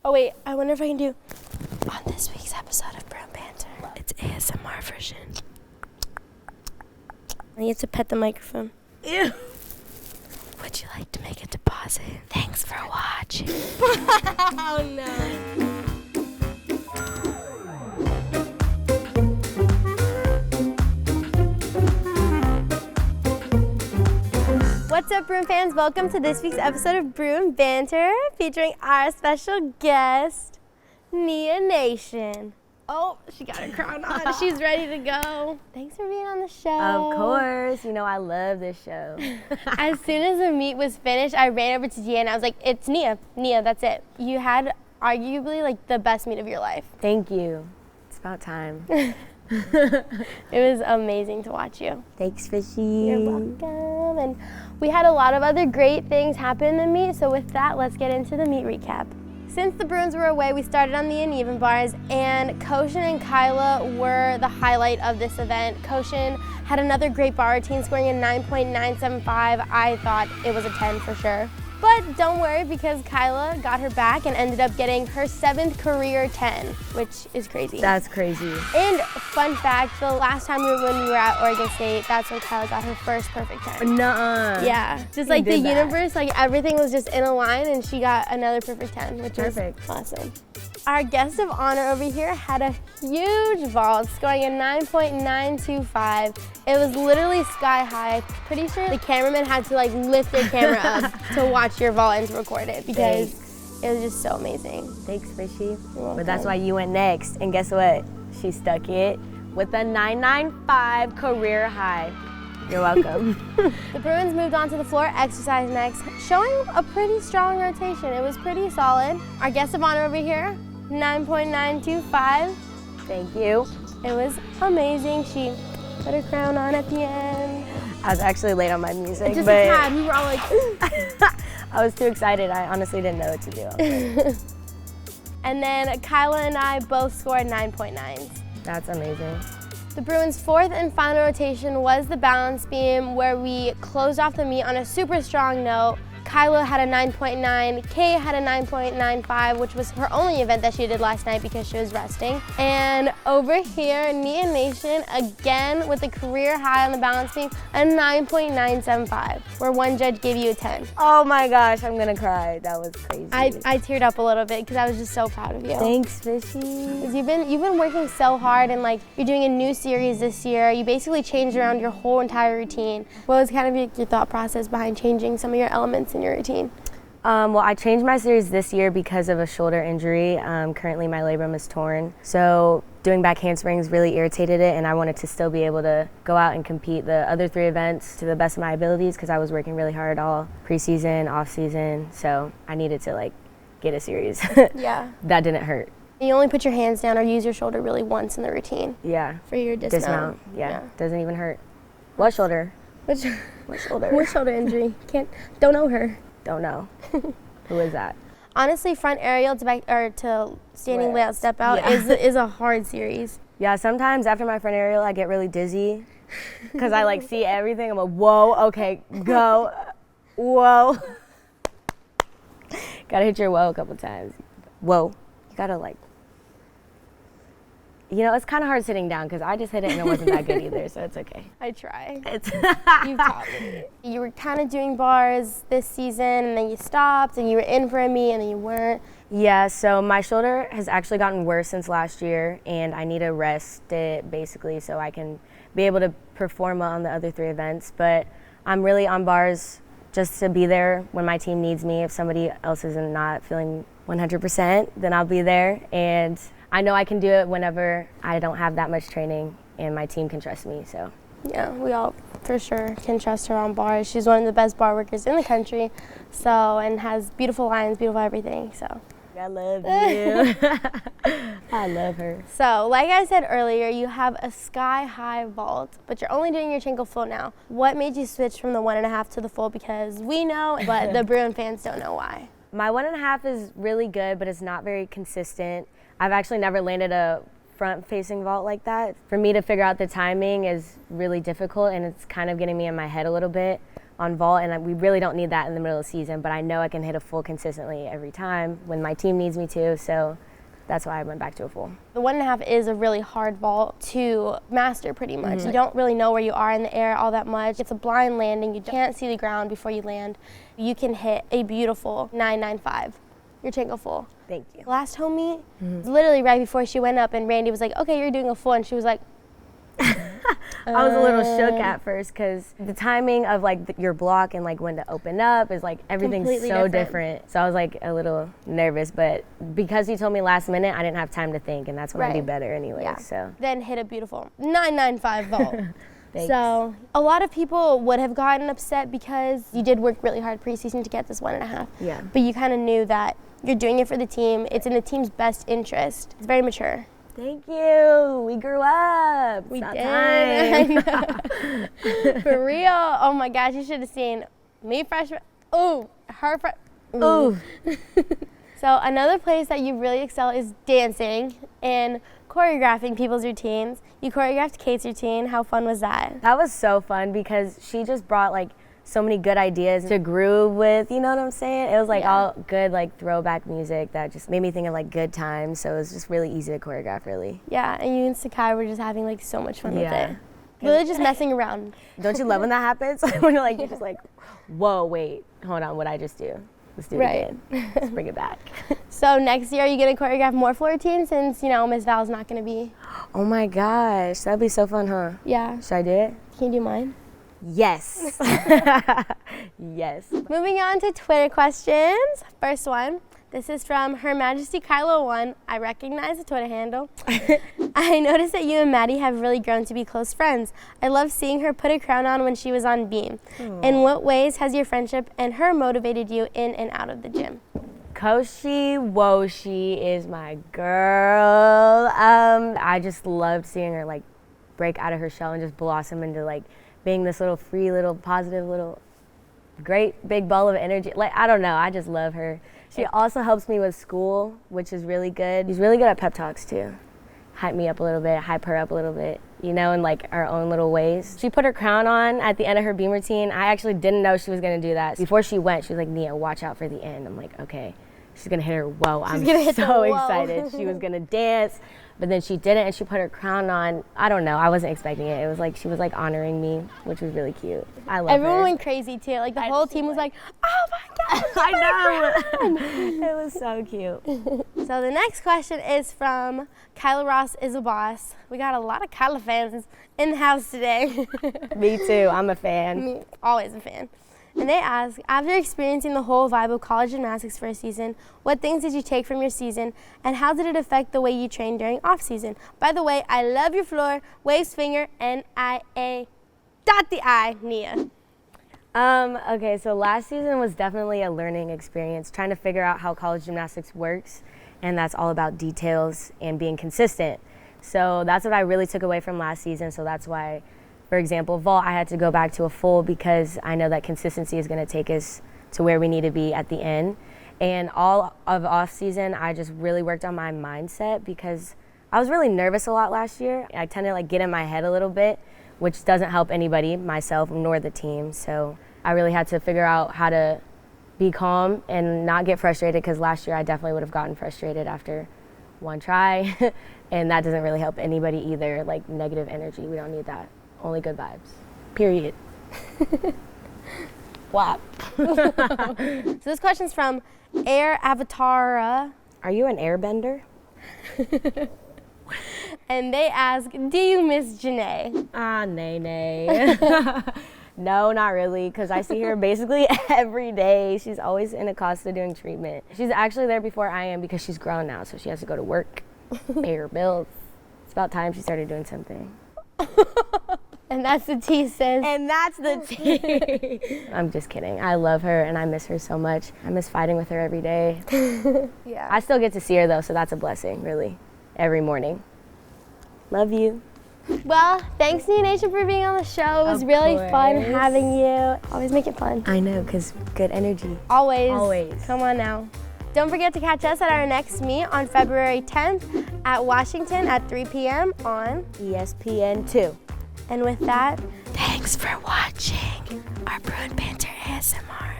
Oh wait, I wonder if I can do on this week's episode of Bruin Banter. It's ASMR version. I need to pet the microphone. Ew. Would you like to make a deposit? Thanks for watching. Oh no. What's up, Bruin fans? Welcome to this week's episode of Bruin Banter, featuring our special guest, Nia Nation. Oh, she got her crown on. She's ready to go. Thanks for being on the show. Of course. You know, I love this show. As soon as the meet was finished, I ran over to Gia and I was like, it's Nia. Nia, that's it. You had arguably like the best meet of your life. Thank you. It's about time. It was amazing to watch you. Thanks, Fishy. You're welcome. And we had a lot of other great things happen in the meet, so with that, let's get into the meet recap. Since the Bruins were away, we started on the uneven bars, and Kocian and Kyla were the highlight of this event. Kocian had another great bar routine, scoring a 9.975. I thought it was a 10 for sure. But don't worry, because Kyla got her back and ended up getting her 7th career 10, which is crazy. That's crazy. And fun fact, the last time when we were at Oregon State, that's when Kyla got her first perfect 10. Nuh-uh. Yeah, just like the universe, like everything was just in a line and she got another perfect 10, which is awesome. Our guest of honor over here had a huge vault, scoring a 9.925. It was literally sky high. Pretty sure the cameraman had to like lift their camera up to watch your vault and to record it because it was just so amazing. Thanks, Fishy. But that's why you went next. And guess what? She stuck it with a 995 career high. You're welcome. The Bruins moved on to the floor exercise next, showing a pretty strong rotation. It was pretty solid. Our guest of honor over here, 9.925. Thank you. It was amazing. She put her crown on at the end. I was actually late on my music, Just but a tad. We were all like, I was too excited. I honestly didn't know what to do. And then Kyla and I both scored 9.9s. That's amazing. The Bruins' fourth and final rotation was the balance beam, where we closed off the meet on a super strong note. Kyla had a 9.9, Kay had a 9.95, which was her only event that she did last night because she was resting. And over here, Nia Nation, again with a career high on the balance beam, a 9.975, where one judge gave you a 10. Oh my gosh, I'm gonna cry. That was crazy. I teared up a little bit because I was just so proud of you. Thanks, Fishy. Because you've been working so hard, and like you're doing a new series this year. You basically changed around your whole entire routine. What was kind of your thought process behind changing some of your elements in your routine? Well, I changed my series this year because of a shoulder injury. Currently my labrum is torn. So doing back handsprings really irritated it, and I wanted to still be able to go out and compete the other 3 events to the best of my abilities because I was working really hard all preseason, off season. So I needed to like get a series. Yeah. That didn't hurt. You only put your hands down or use your shoulder really once in the routine. Yeah. For your dismount. Yeah. Doesn't even hurt. What shoulder? What shoulder? What shoulder injury? Don't know her. Don't know. Who is that? Honestly, front aerial to back or to standing layout step out is a hard series. Yeah, sometimes after my front aerial I get really dizzy because I like see everything. I'm like, whoa, okay, go, whoa. Gotta hit your whoa a couple times. Whoa, you gotta like. You know, it's kind of hard sitting down because I just hit it and it wasn't that good either, so it's okay. I try. You've taught me. You were kind of doing bars this season and then you stopped and you were in for a meet and then you weren't. Yeah, so my shoulder has actually gotten worse since last year and I need to rest it basically so I can be able to perform well on the other 3 events. But I'm really on bars just to be there when my team needs me. If somebody else is not feeling 100%, then I'll be there. And I know I can do it whenever I don't have that much training and my team can trust me, so. Yeah, we all for sure can trust her on bars. She's one of the best bar workers in the country, and has beautiful lines, beautiful everything, so. I love you. I love her. So, like I said earlier, you have a sky-high vault, but you're only doing your Chinkle full now. What made you switch from the 1.5 to the full? Because we know, but the Bruin fans don't know why. My 1.5 is really good, but it's not very consistent. I've actually never landed a front-facing vault like that. For me to figure out the timing is really difficult, and it's kind of getting me in my head a little bit. on vault, and we really don't need that in the middle of the season, but I know I can hit a full consistently every time when my team needs me to, so that's why I went back to a full. The 1.5 is a really hard vault to master pretty much. You don't really know where you are in the air all that much. It's a blind landing. You can't see the ground before you land. You can hit a beautiful 995, your Tango full. Thank you. Last home meet, literally right before she went up, and Randy was like, okay, you're doing a full, and she was like, I was a little shook at first because the timing of like your block and like when to open up is like everything's Completely so different. different. So I was like a little nervous, but because he told me last minute, I didn't have time to think, and that's when I do better anyway. Yeah. So Then hit a beautiful 995 vault. Thanks. So a lot of people would have gotten upset because you did work really hard preseason to get this 1.5. Yeah. But you kind of knew that you're doing it for the team. It's in the team's best interest. It's very mature. Thank you. We grew up. We It's did. about time. I know. For real. Oh my gosh, you should have seen me freshman. Ooh, her freshman. Ooh. So another place that you really excel is dancing and choreographing people's routines. You choreographed Kate's routine. How fun was that? That was so fun because she just brought like so many good ideas to groove with, you know what I'm saying? It was like all good like throwback music that just made me think of like good times, so it was just really easy to choreograph, really. Yeah, and you and Sakai were just having like so much fun with it. Really just messing around. Don't you love when that happens? When you're just like, whoa, wait, hold on, what'd I just do? Let's do it again. Let's bring it back. So next year, are you gonna choreograph more floor routines since, you know, Miss Val's not gonna be? Oh my gosh, that'd be so fun, huh? Yeah. Should I do it? Can you do mine? Yes. Yes. Moving on to Twitter questions. First one. This is from Her Majesty Kylo 1. I recognize the Twitter handle. I noticed that you and Maddie have really grown to be close friends. I love seeing her put a crown on when she was on beam. In what ways has your friendship and her motivated you in and out of the gym? Koshi Woshi is my girl. I just loved seeing her like break out of her shell and just blossom into like being this little free, little positive, little great big ball of energy. Like, I don't know, I just love her. She also helps me with school, which is really good. She's really good at pep talks too. Hype me up a little bit, hype her up a little bit, you know, in like our own little ways. She put her crown on at the end of her beam routine. I actually didn't know she was gonna do that. Before she went, she was like, Nia, watch out for the end. I'm like, okay. She's gonna hit her whoa. I'm so excited. She was gonna dance, but then she didn't, and she put her crown on. I don't know, I wasn't expecting it. It was like she was like honoring me, which was really cute. I love her. Everyone went crazy too. Like the whole team was like, oh my God. I know. It was so cute. So the next question is from Kyla Ross is a boss. We got a lot of Kyla fans in the house today. Me too, I'm a fan. Me, always a fan. And they ask, after experiencing the whole vibe of college gymnastics for a season, what things did you take from your season, and how did it affect the way you trained during off-season? By the way, I love your floor, waves finger, N-I-A, dot the I, Nia. Okay, so last season was definitely a learning experience, trying to figure out how college gymnastics works, and that's all about details and being consistent. So that's what I really took away from last season, so that's why, for example, vault, I had to go back to a full because I know that consistency is going to take us to where we need to be at the end. And all of off season, I just really worked on my mindset because I was really nervous a lot last year. I tend to like get in my head a little bit, which doesn't help anybody, myself nor the team. So I really had to figure out how to be calm and not get frustrated, because last year I definitely would have gotten frustrated after one try. And that doesn't really help anybody either, like negative energy. We don't need that. Only good vibes. Period. Wow. So this question's from Air Avatara. Are you an airbender? And they ask, do you miss Janae? Nay. No, not really, because I see her basically every day. She's always in Acosta doing treatment. She's actually there before I am because she's grown now, so she has to go to work, pay her bills. It's about time she started doing something. And that's the tea, sis. And that's the tea. I'm just kidding. I love her and I miss her so much. I miss fighting with her every day. Yeah. I still get to see her though, so that's a blessing, really, every morning. Love you. Well, thanks Nia Nation for being on the show. It was really fun having you. Always make it fun. I know, because good energy. Always. Come on now. Don't forget to catch us at our next meet on February 10th at Washington at 3 p.m. on ESPN 2. And with that, Thanks for watching. our Bruin Banter ASMR.